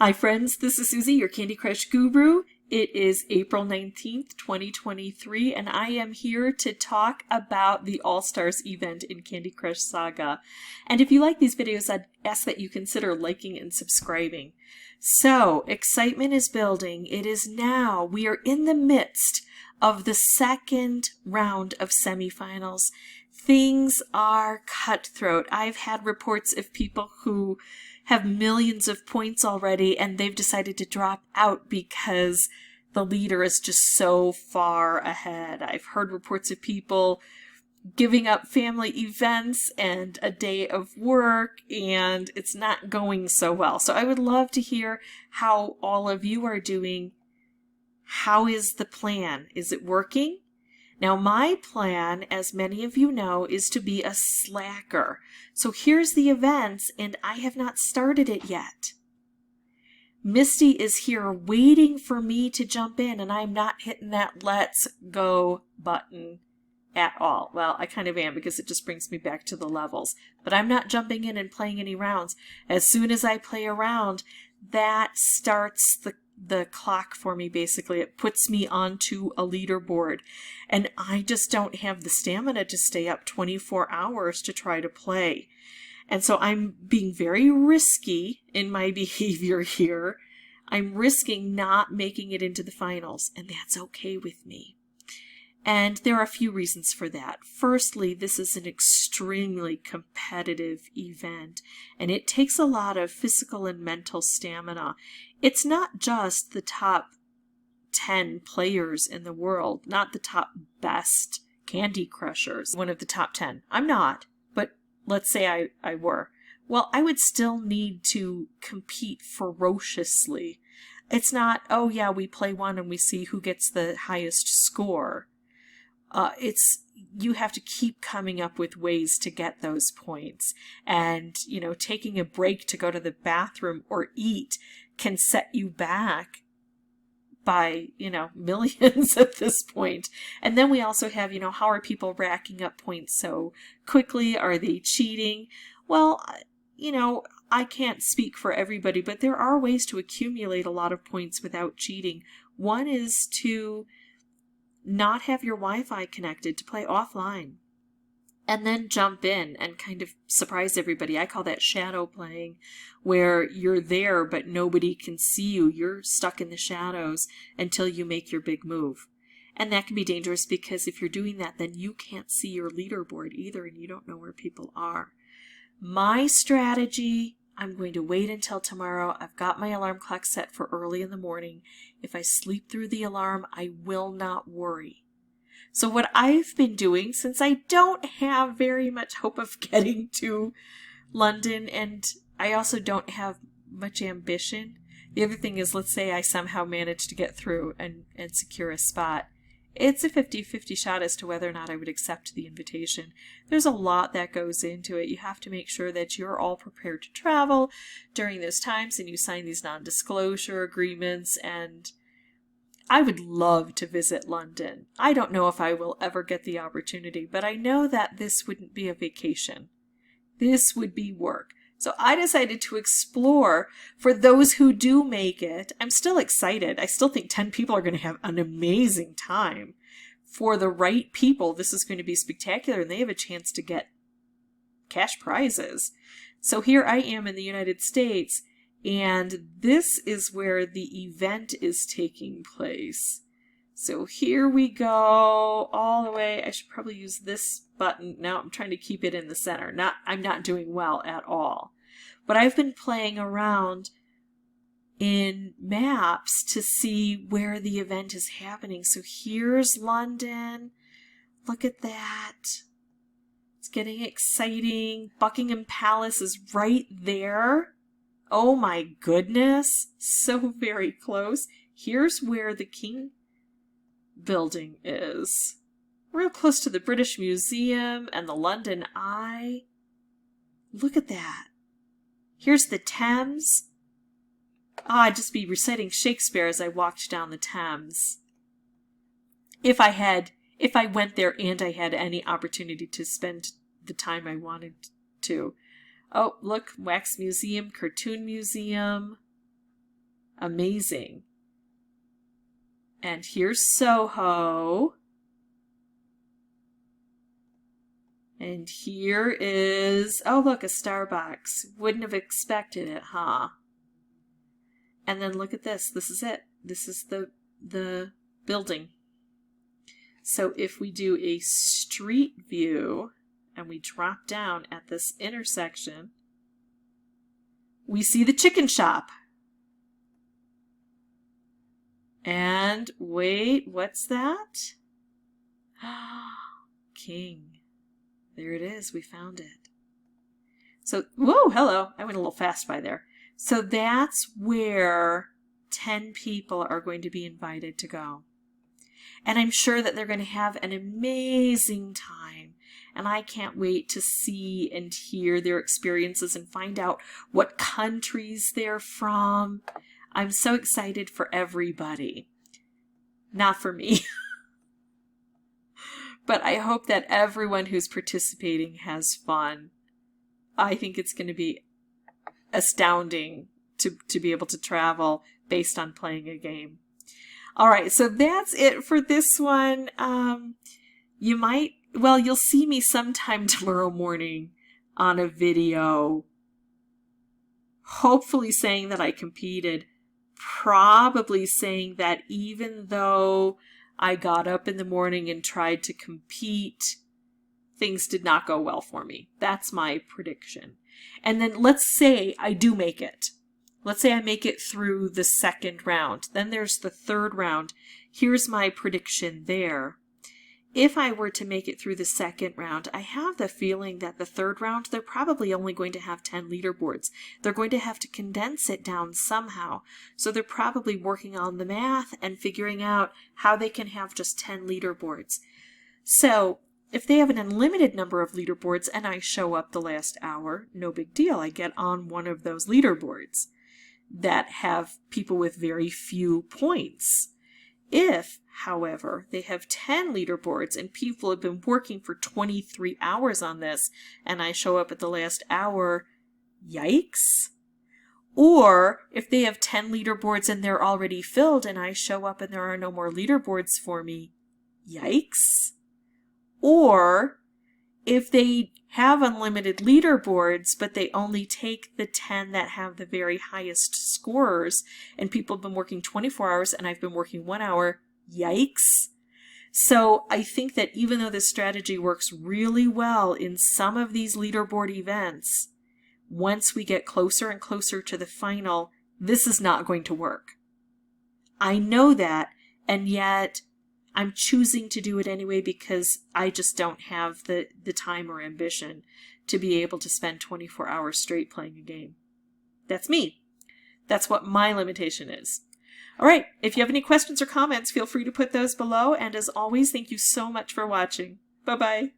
Hi friends, this is Suzy, your Candy Crush guru. It is April 19th, 2023, and I am here to talk about the All-Stars event in Candy Crush Saga. And if you like these videos, I'd ask that you consider liking and subscribing. So, excitement is building. It is now. We are in the midst of the second round of semifinals. Things are cutthroat. I've had reports of people who have millions of points already and they've decided to drop out because the leader is just so far ahead. I've heard reports of people giving up family events and a day of work, and it's not going so well. So I would love to hear how all of you are doing. How is the plan? Is it working? Now, my plan, as many of you know, is to be a slacker. So here's the events, and I have not started it yet. Misty is here waiting for me to jump in, and I'm not hitting that let's go button at all. Well, I kind of am because it just brings me back to the levels. But I'm not jumping in and playing any rounds. As soon as I play a round, that starts the clock for me, basically. It puts me onto a leaderboard. And I just don't have the stamina to stay up 24 hours to try to play. And so I'm being very risky in my behavior here. I'm risking not making it into the finals, and that's okay with me. And there are a few reasons for that. Firstly, this is an extremely competitive event, and it takes a lot of physical and mental stamina. It's not just the top 10 players in the world, not the top best Candy Crushers, one of the top 10. I'm not, but let's say I were. Well, I would still need to compete ferociously. It's not, oh yeah, we play one and we see who gets the highest score. You have to keep coming up with ways to get those points. And, taking a break to go to the bathroom or eat can set you back by, millions at this point. And then we also have, how are people racking up points so quickly? Are they cheating? Well, I can't speak for everybody, but there are ways to accumulate a lot of points without cheating. One is to not have your Wi-Fi connected, to play offline, and then jump in and kind of surprise everybody. I call that shadow playing, where you're there but nobody can see you. You're stuck in the shadows until you make your big move. And that can be dangerous because if you're doing that, then you can't see your leaderboard either and you don't know where people are. My strategy, I'm going to wait until tomorrow. I've got my alarm clock set for early in the morning. If I sleep through the alarm, I will not worry. So what I've been doing, since I don't have very much hope of getting to London, and I also don't have much ambition. The other thing is, let's say I somehow manage to get through and secure a spot. It's a 50-50 shot as to whether or not I would accept the invitation. There's a lot that goes into it. You have to make sure that you're all prepared to travel during those times and you sign these non-disclosure agreements, and I would love to visit London. I don't know if I will ever get the opportunity, but I know that this wouldn't be a vacation. This would be work. So I decided to explore for those who do make it. I'm still excited. I still think 10 people are going to have an amazing time. For the right people, this is going to be spectacular, and they have a chance to get cash prizes. So here I am in the United States, and this is where the event is taking place. So here we go all the way. I should probably use this button. Now I'm trying to keep it in the center. I'm not doing well at all. But I've been playing around in maps to see where the event is happening. So here's London. Look at that. It's getting exciting. Buckingham Palace is right there. Oh my goodness. So very close. Here's where the King building is. Real close to the British Museum and the London Eye. Look at that. Here's the Thames. I'd just be reciting Shakespeare as I walked down the Thames. If I went there and I had any opportunity to spend the time I wanted to. Oh, look, Wax Museum, Cartoon Museum. Amazing. And here's Soho. And here is, oh look, a Starbucks. Wouldn't have expected it, huh? And then look at this. This is it. This is the building. So if we do a street view and we drop down at this intersection, we see the chicken shop. And wait, what's that? King. There it is. We found it. So, whoa, hello. I went a little fast by there. So that's where 10 people are going to be invited to go. And I'm sure that they're going to have an amazing time. And I can't wait to see and hear their experiences and find out what countries they're from. I'm so excited for everybody. Not for me. But I hope that everyone who's participating has fun. I think it's going to be astounding to be able to travel based on playing a game. All right, so that's it for this one. You'll see me sometime tomorrow morning on a video, hopefully saying that I competed, probably saying that even though I got up in the morning and tried to compete, things did not go well for me. That's my prediction. And then let's say I do make it. Let's say I make it through the second round. Then there's the third round. Here's my prediction there. If I were to make it through the second round, I have the feeling that the third round, they're probably only going to have 10 leaderboards. They're going to have to condense it down somehow. So they're probably working on the math and figuring out how they can have just 10 leaderboards. So if they have an unlimited number of leaderboards and I show up the last hour, no big deal. I get on one of those leaderboards that have people with very few points. If, however, they have 10 leaderboards and people have been working for 23 hours on this and I show up at the last hour, yikes. Or if they have 10 leaderboards and they're already filled and I show up and there are no more leaderboards for me, yikes. Or if they have unlimited leaderboards, but they only take the 10 that have the very highest scorers, and people have been working 24 hours and I've been working 1 hour, yikes. So I think that even though this strategy works really well in some of these leaderboard events, once we get closer and closer to the final, this is not going to work. I know that, and yet I'm choosing to do it anyway because I just don't have the time or ambition to be able to spend 24 hours straight playing a game. That's me. That's what my limitation is. All right, if you have any questions or comments, feel free to put those below. And as always, thank you so much for watching. Bye-bye.